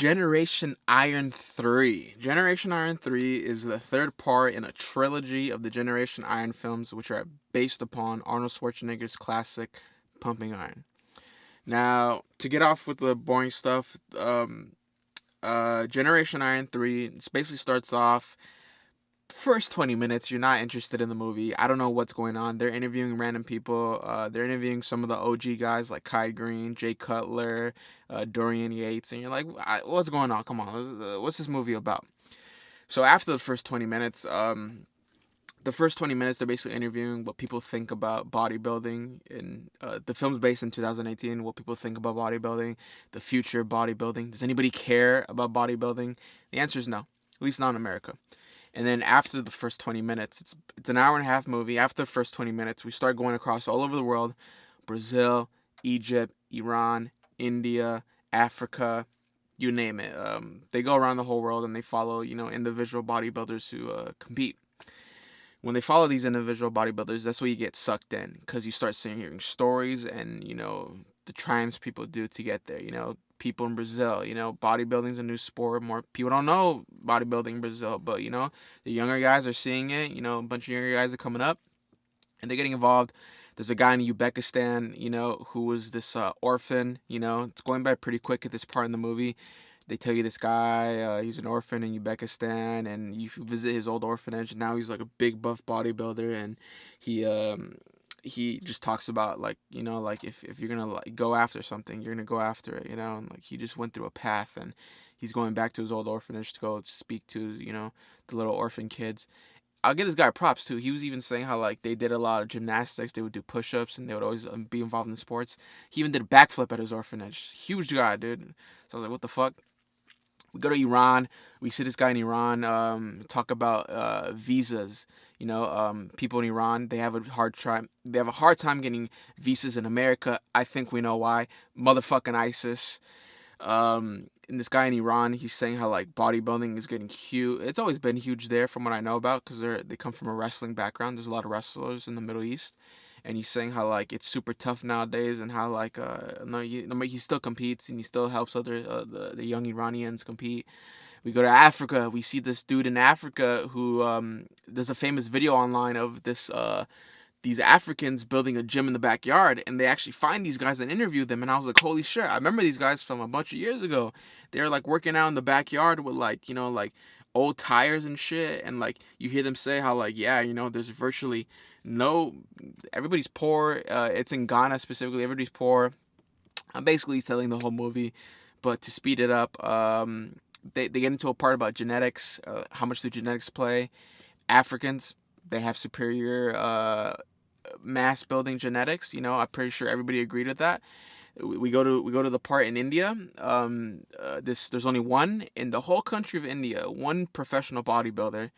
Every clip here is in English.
Generation Iron 3. Generation Iron 3 is the third part in a trilogy of the Generation Iron films, which are based upon Arnold Schwarzenegger's classic Pumping Iron. Now, to get off with the boring stuff, Generation Iron 3 basically starts off first 20 minutes you're not interested in the movie. I don't know what's going on. They're interviewing random people. They're interviewing some of the OG guys like Kai Green, Jay Cutler, Dorian Yates, and you're like, what's going on? Come on, what's this movie about? So after the first 20 minutes they're basically interviewing what people think about bodybuilding, and the film's based in 2018. What people think about bodybuilding, the future of bodybuilding. Does anybody care about bodybuilding? The answer is no, at least not in America. And then after the first 20 minutes, it's an hour and a half movie. After the first 20 minutes, we start going across all over the world: Brazil, Egypt, Iran, India, Africa, you name it. They go around the whole world and they follow, individual bodybuilders who compete. When they follow these individual bodybuilders, that's where you get sucked in, because you start hearing stories and, the triumphs people do to get there. People in Brazil, bodybuilding's a new sport. More people don't know bodybuilding in Brazil, but, the younger guys are seeing it. A bunch of younger guys are coming up and they're getting involved. There's a guy in Uzbekistan, who was this orphan. It's going by pretty quick at this part in the movie. They tell you this guy, he's an orphan in Uzbekistan, and you visit his old orphanage, and now he's like a big buff bodybuilder, and he just talks about, like, like if you're gonna like go after something, you're gonna go after it, and like he just went through a path, and he's going back to his old orphanage to go speak to, the little orphan kids. I'll give this guy props too. He was even saying how like they did a lot of gymnastics, they would do push-ups, and they would always be involved in sports. He even did a backflip at his orphanage. Huge guy, dude. So I was like, what the fuck? We go to Iran. We see this guy in Iran talk about visas. People in Iran, they have a hard time. They have a hard time getting visas in America. I think we know why. Motherfucking ISIS. And this guy in Iran, he's saying how like bodybuilding is getting huge. It's always been huge there, from what I know about, because they come from a wrestling background. There's a lot of wrestlers in the Middle East, and he's saying how like it's super tough nowadays, and how like no, he still competes and he still helps other the young Iranians compete. We go to Africa. We see this dude in Africa who there's a famous video online of these Africans building a gym in the backyard, and they actually find these guys and interview them, and I was like, holy shit, I remember these guys from a bunch of years ago. They were like working out in the backyard with like, like old tires and shit, and like you hear them say how like, yeah, there's virtually no, everybody's poor. It's in Ghana specifically, everybody's poor. I'm basically telling the whole movie, but to speed it up, they get into a part about genetics. How much do genetics play? Africans, they have superior mass building genetics. I'm pretty sure everybody agreed with that. We go to the part in India. There's only one in the whole country of India, one professional bodybuilder.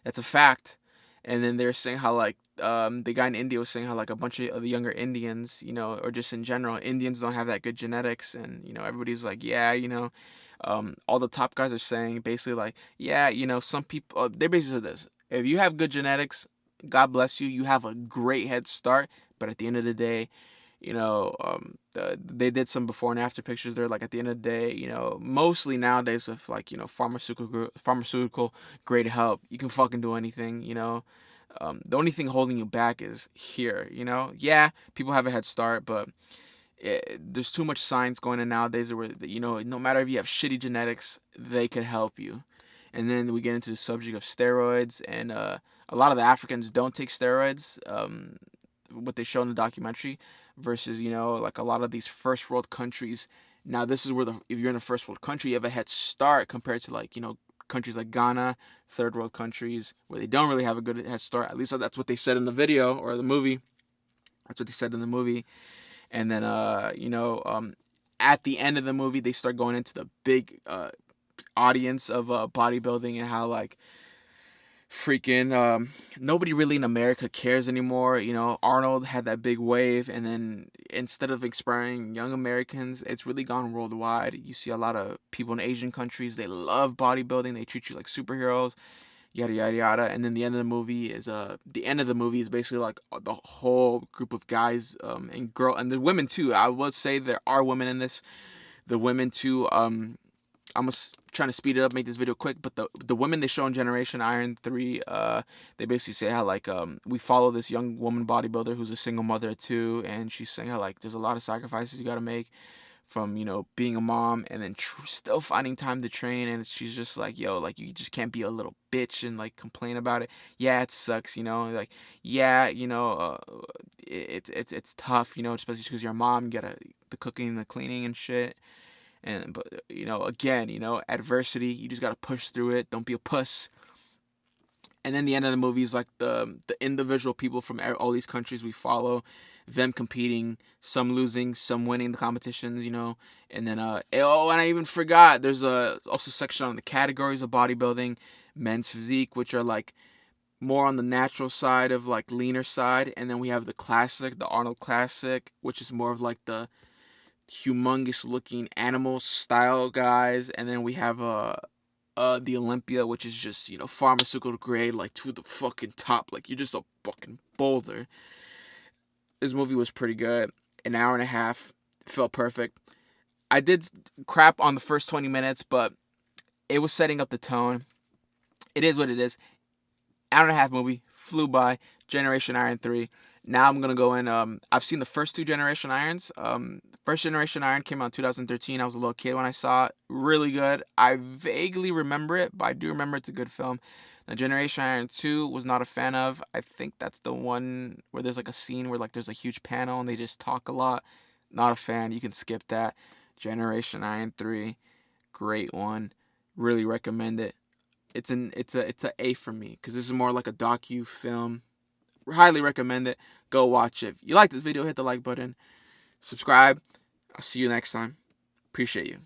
That's a fact. And then they're saying how like the guy in India was saying how like a bunch of the younger Indians, or just in general, Indians don't have that good genetics, and everybody's like, yeah, all the top guys are saying basically like, yeah, some people, they basically said this: if you have good genetics, God bless you, you have a great head start. But at the end of the day, they did some before and after pictures. They're like, at the end of the day, mostly nowadays with like, pharmaceutical grade help, you can fucking do anything. The only thing holding you back is here. Yeah, people have a head start, but there's too much science going on nowadays where, no matter if you have shitty genetics, they could help you. And then we get into the subject of steroids, and a lot of the Africans don't take steroids. What they show in the documentary, versus like a lot of these first world countries. Now this is where if you're in a first world country, you have a head start compared to like countries like Ghana, third world countries, where they don't really have a good head start. At least that's what they said in the video or the movie. That's what they said in the movie. And then at the end of the movie, they start going into the big audience of bodybuilding, and how like freaking nobody really in America cares anymore. Arnold had that big wave, and then instead of inspiring young Americans, it's really gone worldwide. You see a lot of people in Asian countries, they love bodybuilding, they treat you like superheroes, yada yada yada. And then the end of the movie is basically like the whole group of guys and the women too. I would say there are women in this. The women too I'm trying to speed it up, make this video quick, but the women they show in Generation Iron 3, they basically say how, like, we follow this young woman bodybuilder who's a single mother too, and she's saying how, like, there's a lot of sacrifices you gotta make from, being a mom and then still finding time to train, and she's just like, yo, like, you just can't be a little bitch and, like, complain about it. Yeah, it sucks, like, yeah, it's tough, especially because you're a mom, you gotta the cooking and the cleaning and shit. And but again, adversity, you just gotta push through it. Don't be a puss. And then the end of the movie is like the individual people from all these countries we follow, them competing, some losing, some winning the competitions, And then and I even forgot, there's also section on the categories of bodybuilding, men's physique, which are like more on the natural side of like leaner side, and then we have the classic, the Arnold Classic, which is more of like the humongous looking animal style guys, and then we have the Olympia, which is just pharmaceutical grade, like to the fucking top, like you're just a fucking boulder. This movie was pretty good. An hour and a half, felt perfect. I did crap on the first 20 minutes, but it was setting up the tone. It is what it is. Hour and a half movie, flew by. Generation Iron 3. Now I'm gonna go in. I've seen the first two Generation Irons. First Generation Iron came out in 2013. I was a little kid when I saw it. Really good. I vaguely remember it, but I do remember it's a good film. Now Generation Iron 2 was not a fan of. I think that's the one where there's like a scene where like there's a huge panel and they just talk a lot. Not a fan. You can skip that. Generation Iron 3, great one. Really recommend it. It's a A for me because this is more like a docu film. Highly recommend it. Go watch it. If you like this video, hit the like button. Subscribe. I'll see you next time. Appreciate you.